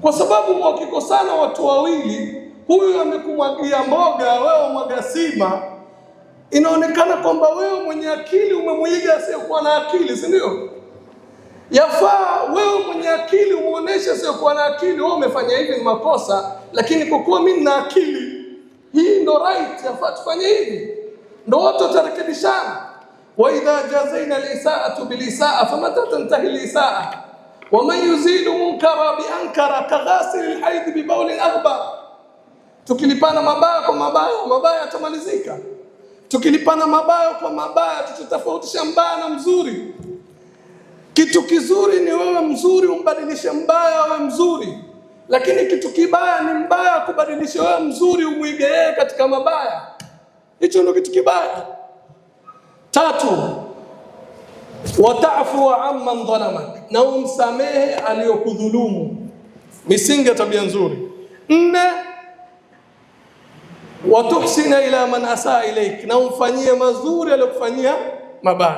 Kwa sababu wakikosana watu wawili, huyu amekumwagia mboga, wewe mwaga sima, inaonekana kwamba wewe mwenye akili umemwiga asiyekuwa na akili, si ndio? Yafaa wewe mwenye akili umuoneshe asiyekuwa na akili, wewe umefanya hivi ni makosa, lakini kwa kuwa mimi nina akili, hii ndo right, yafaa tufanye hivi, ndo watu watarekebishana. Wa idha jazaina al-isaa'atu bil-isaa'a famata tantahi al-isaa'a wa man yuzidu munkara bi ankara kaghasil al-hayd bi bawl al-aghbar. Tukilipana mabaya kwa mabaya, mabaya yatamalizika. Tukilipana mabaya kwa mabaya, tutatofautisha mbaya na mzuri. Kitu kizuri ni wewe mzuri umbadilishe mbaya awe mzuri, lakini kitu kibaya ni mbaya kubadilisha wewe mzuri umuige yeye katika mabaya. Hicho ndio kitu kibaya. 3, wata'fu amman dhalamak, na umsamehe aliyokudhulumu. Misingi ya tabia nzuri. 4, watuhsina ila man asaa ilaik, na umfanyie mazuri aliyokufanyia mabaya.